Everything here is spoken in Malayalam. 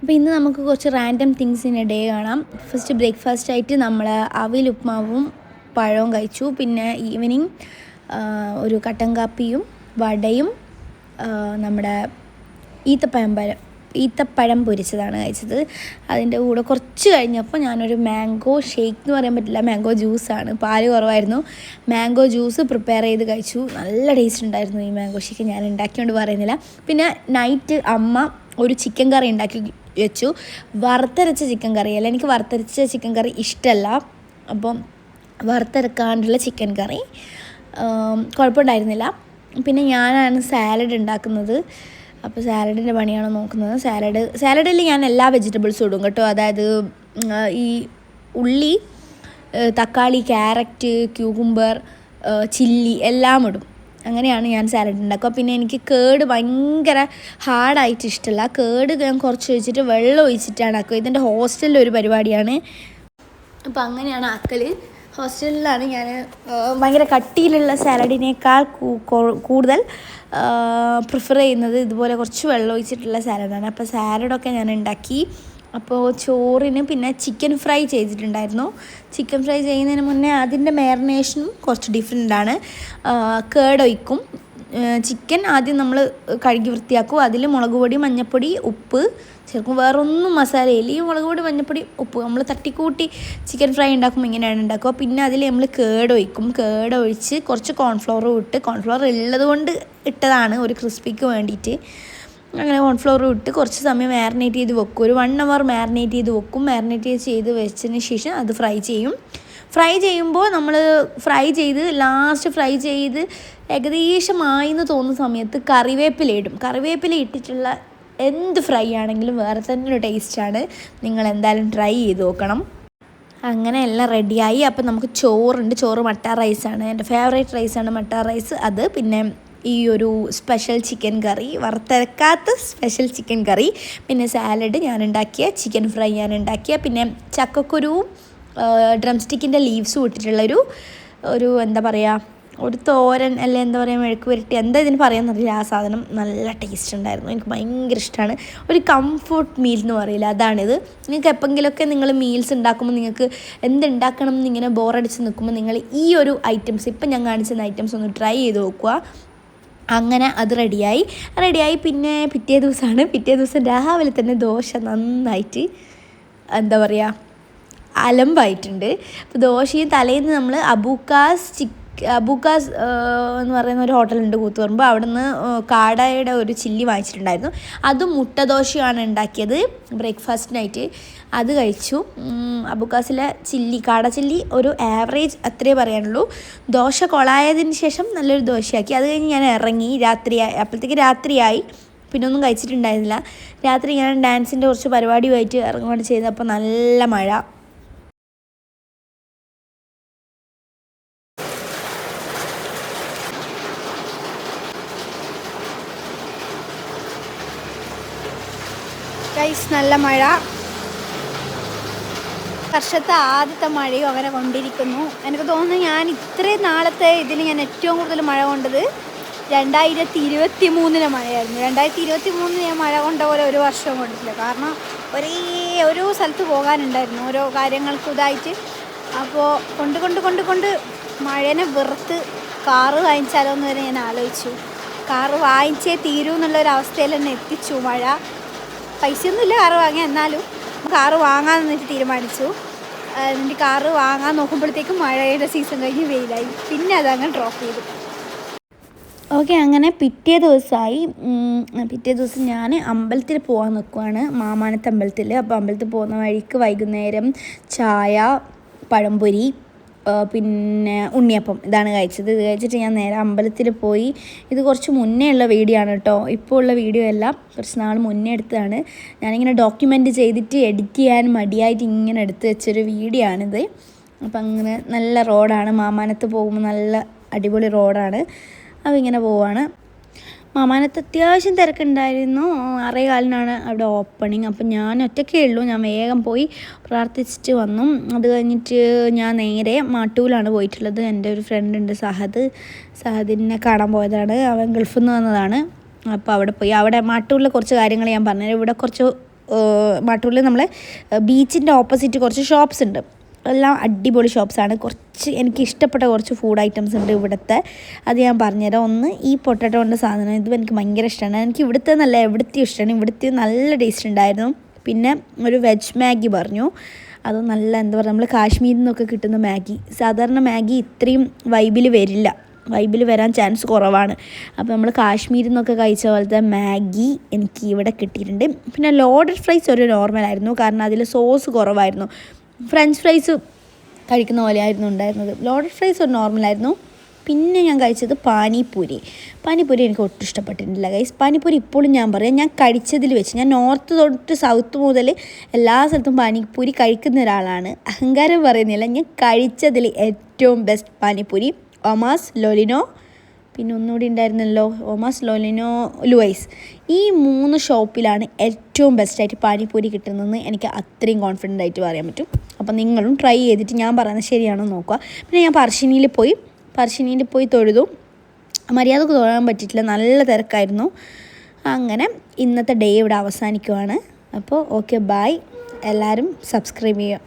അപ്പോൾ ഇന്ന് നമുക്ക് കുറച്ച് random things in A day കാണാം. ഫസ്റ്റ് ബ്രേക്ക്ഫാസ്റ്റായിട്ട് നമ്മൾ അവിൽ ഉപ്മാവും പഴവും കഴിച്ചു. പിന്നെ ഈവനിങ് ഒരു കട്ടൻ കാപ്പിയും വടയും നമ്മുടെ ഈത്തപ്പഴം പൊരിച്ചതാണ് കഴിച്ചത്. അതിൻ്റെ കൂടെ കുറച്ച് കഴിഞ്ഞപ്പോൾ ഞാനൊരു മാംഗോ ഷേക്ക് എന്ന് പറയാൻ പറ്റില്ല, മാംഗോ ജ്യൂസാണ്, പാല് കുറവായിരുന്നു, മാംഗോ ജ്യൂസ് പ്രിപ്പയർ ചെയ്ത് കഴിച്ചു. നല്ല ടേസ്റ്റ് ഉണ്ടായിരുന്നു ഈ മാംഗോ ഷേക്ക്. ഞാൻ ഉണ്ടാക്കിയോണ്ട് പറയുന്നില്ല. പിന്നെ നൈറ്റ് അമ്മ ഒരു ചിക്കൻ കറി ഉണ്ടാക്കി വെച്ചു. വറുത്തരച്ച ചിക്കൻ കറി അല്ല, എനിക്ക് വറുത്തരച്ച ചിക്കൻ കറി ഇഷ്ടമല്ല. അപ്പം വറുത്തരക്കാണ്ടുള്ള ചിക്കൻ കറി കുഴപ്പമുണ്ടായിരുന്നില്ല. പിന്നെ ഞാനാണ് സാലഡ് ഉണ്ടാക്കുന്നത്. അപ്പോൾ സാലഡിൻ്റെ പണിയാണ് നോക്കുന്നത്. സാലഡിൽ ഞാൻ എല്ലാ വെജിറ്റബിൾസും ഇടും കേട്ടോ. അതായത് ഈ ഉള്ളി, തക്കാളി, ക്യാരറ്റ്, ക്യൂക്കുംബർ, ചില്ലി എല്ലാം ഇടും. അങ്ങനെയാണ് ഞാൻ സാലഡ് ഉണ്ടാക്കുക. പിന്നെ എനിക്ക് കേട് ഭയങ്കര ഹാർഡായിട്ട് ഇഷ്ടമല്ല. കേട് ഞാൻ കുറച്ച് ഒഴിച്ചിട്ട് വെള്ളം ഒഴിച്ചിട്ടാണ് ആക്കുക. ഇതെൻ്റെ ഹോസ്റ്റലിലൊരു പരിപാടിയാണ്. അപ്പോൾ അങ്ങനെയാണ് ആക്കൽ. ഹോസ്റ്റലിലാണ് ഞാൻ ഭയങ്കര കട്ടിയിലുള്ള സാലഡിനേക്കാൾ കൂടുതൽ പ്രിഫർ ചെയ്യുന്നത് ഇതുപോലെ കുറച്ച് വെള്ളം ഒഴിച്ചിട്ടുള്ള സാലഡാണ്. അപ്പോൾ സാലഡൊക്കെ ഞാൻ ഉണ്ടാക്കി. അപ്പോൾ ചോറിന് പിന്നെ ചിക്കൻ ഫ്രൈ ചെയ്തിട്ടുണ്ടായിരുന്നു. ചിക്കൻ ഫ്രൈ ചെയ്യുന്നതിന് മുന്നേ അതിൻ്റെ മാരിനേഷനും കുറച്ച് ഡിഫറെൻ്റാണ്. കേടൊഴിക്കും. ചിക്കൻ ആദ്യം നമ്മൾ കഴുകി വൃത്തിയാക്കും. അതിൽ മുളക് പൊടി, മഞ്ഞൾപ്പൊടി, ഉപ്പ് ചേർക്കും. വേറൊന്നും മസാലയില്ല. ഈ മുളക് പൊടി, മഞ്ഞൾപ്പൊടി, ഉപ്പ് നമ്മൾ തട്ടിക്കൂട്ടി ചിക്കൻ ഫ്രൈ ഉണ്ടാക്കുമ്പോൾ ഇങ്ങനെയാണ് ഉണ്ടാക്കുക. പിന്നെ അതിൽ നമ്മൾ കേടൊഴിക്കും. കേടൊഴിച്ച് കുറച്ച് കോൺഫ്ലവറും ഇട്ട്, കോൺഫ്ലവർ ഉള്ളത് കൊണ്ട് ഇട്ടതാണ് ഒരു ക്രിസ്പിക്ക് വേണ്ടിയിട്ട്. അങ്ങനെ കോൺഫ്ലവറും ഇട്ട് കുറച്ച് സമയം മാരിനേറ്റ് ചെയ്ത് വെക്കും. ഒരു 1 hour മാരിനേറ്റ് ചെയ്ത് വെക്കും. മാരിനേറ്റ് ചെയ്ത് വെച്ചതിന് ശേഷം അത് ഫ്രൈ ചെയ്യും. ഫ്രൈ ചെയ്യുമ്പോൾ നമ്മൾ ലാസ്റ്റ് ഫ്രൈ ചെയ്ത് ഏകദേശമായി എന്ന് തോന്നുന്ന സമയത്ത് കറിവേപ്പില ഇടും. കറിവേപ്പില ഇട്ടിട്ടുള്ള എന്ത് ഫ്രൈ ആണെങ്കിലും വേറെ തന്നെ ഒരു ടേസ്റ്റാണ്. നിങ്ങൾ എന്തായാലും ട്രൈ ചെയ്ത് നോക്കണം. അങ്ങനെ എല്ലാം റെഡിയായി. അപ്പം നമുക്ക് ചോറുണ്ട്. ചോറ് മട്ട റൈസാണ്. എൻ്റെ ഫേവറേറ്റ് റൈസാണ് മട്ട റൈസ്. അത് പിന്നെ ഈ ഒരു സ്പെഷ്യൽ ചിക്കൻ കറി, വറുത്തരക്കാത്ത സ്പെഷ്യൽ ചിക്കൻ കറി, പിന്നെ സാലഡ് ഞാൻ ഉണ്ടാക്കിയ, ചിക്കൻ ഫ്രൈ ഞാൻ ഉണ്ടാക്കിയ, പിന്നെ ചക്കക്കുരുവും ഡ്രം സ്റ്റിക്കിൻ്റെ ലീവ്സും ഇട്ടിട്ടുള്ളൊരു എന്താ പറയുക, ഒരു തോരൻ അല്ലെ എന്താ പറയുക, മെഴുക്ക് പുരട്ടി, എന്താ ഇതിന് പറയാമെന്നറിയില്ല. ആ സാധനം നല്ല ടേസ്റ്റ് ഉണ്ടായിരുന്നു. എനിക്ക് ഭയങ്കര ഇഷ്ടമാണ്. ഒരു കംഫർട്ട് മീൽ എന്ന് പറയില്ല, അതാണിത്. നിങ്ങൾക്ക് എപ്പോഴെങ്കിലുമൊക്കെ നിങ്ങൾ മീൽസ് ഉണ്ടാക്കുമ്പോൾ നിങ്ങൾക്ക് എന്തുണ്ടാക്കണം എന്നിങ്ങനെ ബോറടിച്ച് നിൽക്കുമ്പോൾ നിങ്ങൾ ഈ ഒരു ഐറ്റംസ്, ഇപ്പം ഞാൻ കാണിച്ചിരുന്ന ഐറ്റംസ് ഒന്ന് ട്രൈ ചെയ്ത് നോക്കുക. അങ്ങനെ അത് റെഡിയായി. പിന്നെ പിറ്റേ ദിവസം രാവിലെ തന്നെ ദോശ നന്നായിട്ട് എന്താ പറയുക അലമ്പായിട്ടുണ്ട്. അപ്പോൾ ദോശയും തലേന്ന് നമ്മൾ അബൂക്കാസ് എന്ന് പറയുന്ന ഒരു ഹോട്ടലുണ്ട് കൂത്തുപറമ്പ്. അവിടെ നിന്ന് കാടയുടെ ഒരു ചില്ലി വാങ്ങിച്ചിട്ടുണ്ടായിരുന്നു. അതും മുട്ട ദോശയാണ് ഉണ്ടാക്കിയത് ബ്രേക്ക്ഫാസ്റ്റിനായിട്ട്. അത് കഴിച്ചു. അബൂക്കാസിലെ കാട ചില്ലി ഒരു ആവറേജ് അത്രേ പറയാനുള്ളൂ. ദോശ കൊളായതിന് ശേഷം നല്ലൊരു ദോശയാക്കി. അത് കഴിഞ്ഞ് ഞാൻ ഇറങ്ങി. അപ്പോഴത്തേക്ക് രാത്രിയായി. പിന്നെ ഒന്നും കഴിച്ചിട്ടുണ്ടായിരുന്നില്ല. രാത്രി ഞാൻ ഡാൻസിൻ്റെ കുറച്ച് പരിപാടിയുമായിട്ട് ഇറങ്ങുകയാണ് ചെയ്തത്. അപ്പോൾ നല്ല മഴ. നല്ല മഴ. വർഷത്തെ ആദ്യത്തെ മഴയും അങ്ങനെ കൊണ്ടിരിക്കുന്നു. എനിക്ക് തോന്നുന്നു ഞാൻ ഇത്രയും നാളത്തെ ഇതിൽ ഞാൻ ഏറ്റവും കൂടുതൽ മഴ കൊണ്ടത് 2023 മഴയായിരുന്നു. 2023 ഞാൻ മഴ കൊണ്ട പോലെ ഒരു വർഷവും കൊണ്ടിട്ടില്ല. കാരണം ഓരോ സ്ഥലത്ത് പോകാനുണ്ടായിരുന്നു, ഓരോ കാര്യങ്ങൾക്ക് ഇതായിട്ട്. അപ്പോൾ കൊണ്ട് മഴേനെ വെറുത്ത് കാറ് വാങ്ങിച്ചാലോ എന്ന് വരെ ഞാൻ ആലോചിച്ചു. കാറ് വാങ്ങിച്ചേ തീരൂ എന്നുള്ളൊരവസ്ഥയിൽ തന്നെ എത്തിച്ചു മഴ. പൈസയൊന്നുമില്ല കാറ് വാങ്ങാൻ, എന്നാലും കാറ് വാങ്ങാൻ നിന്നിട്ട് തീരുമാനിച്ചു. എന്നിട്ട് കാറ് വാങ്ങാൻ നോക്കുമ്പോഴത്തേക്കും മഴയുടെ സീസൺ കഴിഞ്ഞ് വെയിലായി. പിന്നെ അതങ്ങ് ഡ്രോപ്പ് ചെയ്തു. ഓക്കെ, അങ്ങനെ പിറ്റേ ദിവസം ഞാൻ അമ്പലത്തിൽ പോകാൻ നിൽക്കുവാണ്, മാമാനത്ത് അമ്പലത്തിൽ. അപ്പോൾ അമ്പലത്തിൽ പോകുന്ന വഴിക്ക് വൈകുന്നേരം ചായ, പഴംപൊരി, പിന്നെ ഉണ്ണിയപ്പം, ഇതാണ് കഴിച്ചത്. ഇത് കഴിച്ചിട്ട് ഞാൻ നേരെ അമ്പലത്തിൽ പോയി. ഇത് കുറച്ച് മുന്നേ ഉള്ള വീഡിയോ ആണ് കേട്ടോ, ഇപ്പോൾ ഉള്ള വീഡിയോ അല്ല, കുറച്ച് നാൾ മുന്നേ എടുത്തതാണ്. ഞാനിങ്ങനെ ഡോക്യുമെൻ്റ് ചെയ്തിട്ട് എഡിറ്റ് ചെയ്യാൻ മടിയായിട്ട് ഇങ്ങനെ എടുത്ത് വെച്ചൊരു വീഡിയോ ആണിത്. അപ്പം അങ്ങനെ നല്ല റോഡാണ്. മാമാനത്ത് പോകുമ്പോൾ നല്ല അടിപൊളി റോഡാണ്. അപ്പോൾ ഇങ്ങനെ പോവാണ്. മാമാനത്ത് അത്യാവശ്യം തിരക്കുണ്ടായിരുന്നു. 6:15 അവിടെ ഓപ്പണിങ്. അപ്പം ഞാൻ ഒറ്റയ്ക്കേ ഉള്ളൂ. ഞാൻ വേഗം പോയി പ്രാർത്ഥിച്ചിട്ട് വന്നു. അത് കഴിഞ്ഞിട്ട് ഞാൻ നേരെ മാട്ടൂലാണ് പോയിട്ടുള്ളത്. എൻ്റെ ഒരു ഫ്രണ്ട് ഉണ്ട്, സഹദിനെ കാണാൻ പോയതാണ്. അവൻ ഗൾഫിൽ നിന്ന് വന്നതാണ്. അപ്പോൾ അവിടെ പോയി. അവിടെ മാട്ടൂരിലെ കുറച്ച് കാര്യങ്ങൾ ഞാൻ പറഞ്ഞു. ഇവിടെ കുറച്ച് മാട്ടൂലിൽ നമ്മളെ ബീച്ചിൻ്റെ ഓപ്പോസിറ്റ് കുറച്ച് ഷോപ്സ് ഉണ്ട്. എല്ലാം അടിപൊളി ഷോപ്സാണ്. കുറച്ച് എനിക്ക് ഇഷ്ടപ്പെട്ട കുറച്ച് ഫുഡ് ഐറ്റംസ് ഉണ്ട് ഇവിടുത്തെ. അത് ഞാൻ പറഞ്ഞുതരാം. ഒന്ന് ഈ പൊട്ടറ്റോൻ്റെ സാധനം, ഇത് എനിക്ക് ഭയങ്കര ഇഷ്ടമാണ്. എനിക്ക് ഇവിടുത്തെ നല്ല എവിടുത്തെയും ഇഷ്ടമാണ്. ഇവിടുത്തെ നല്ല ടേസ്റ്റ് ഉണ്ടായിരുന്നു. പിന്നെ ഒരു വെജ് മാഗി പറഞ്ഞു. അത് നല്ല എന്താ പറയുക, നമ്മൾ കാശ്മീരിൽ നിന്നൊക്കെ കിട്ടുന്ന മാഗി. സാധാരണ മാഗി ഇത്രയും വൈബിൽ വരാൻ ചാൻസ് കുറവാണ്. അപ്പോൾ നമ്മൾ കാശ്മീരിൽ നിന്നൊക്കെ കഴിച്ച പോലത്തെ മാഗി എനിക്ക് ഇവിടെ കിട്ടിയിട്ടുണ്ട്. പിന്നെ ലോഡഡ് ഫ്രൈസ് ഒരു നോർമലായിരുന്നു, കാരണം അതിൽ സോസ് കുറവായിരുന്നു. ഫ്രഞ്ച് ഫ്രൈസ് കഴിക്കുന്ന പോലെയായിരുന്നു ഉണ്ടായിരുന്നത്. ലോഡഡ് ഫ്രൈസ് ഒരു നോർമലായിരുന്നു. പിന്നെ ഞാൻ കഴിച്ചത് പാനിപ്പൂരി എനിക്ക് ഒട്ടും ഇഷ്ടപ്പെട്ടിട്ടില്ല ഗൈസ്. പാനിപ്പൂരി ഇപ്പോഴും ഞാൻ പറയാം, ഞാൻ കഴിച്ചതിൽ വെച്ച്, ഞാൻ നോർത്ത് തൊട്ട് സൗത്ത് മുതൽ എല്ലാ സ്ഥലത്തും പാനിപ്പൂരി കഴിക്കുന്ന ഒരാളാണ്. അഹങ്കാരം പറയുന്നില്ല. ഞാൻ കഴിച്ചതിൽ ഏറ്റവും ബെസ്റ്റ് പാനിപ്പൂരി ഒമാസ് ലോലിനോ, പിന്നെ ഒന്നുകൂടി ഉണ്ടായിരുന്നല്ലോ, ഒമാസ് ലോലിനോ ലുവൈസ്. ഈ 3 ഷോപ്പിലാണ് ഏറ്റവും ബെസ്റ്റായിട്ട് പാനിപ്പൂരി കിട്ടുന്നതെന്ന് എനിക്ക് അത്രയും കോൺഫിഡൻ്റ് ആയിട്ട് പറയാൻ പറ്റും. അപ്പോൾ നിങ്ങളും ട്രൈ ചെയ്തിട്ട് ഞാൻ പറയുന്നത് ശരിയാണോ നോക്കുക. പിന്നെ ഞാൻ പറശ്ശിനിയിൽ പോയി തൊഴുതു. മര്യാദക്ക് തൊഴാൻ പറ്റിയിട്ടില്ല, നല്ല തിരക്കായിരുന്നു. അങ്ങനെ ഇന്നത്തെ ഡേ ഇവിടെ അവസാനിക്കുവാണ്. അപ്പോൾ ഓക്കെ, ബൈ. എല്ലാവരും സബ്സ്ക്രൈബ് ചെയ്യുക.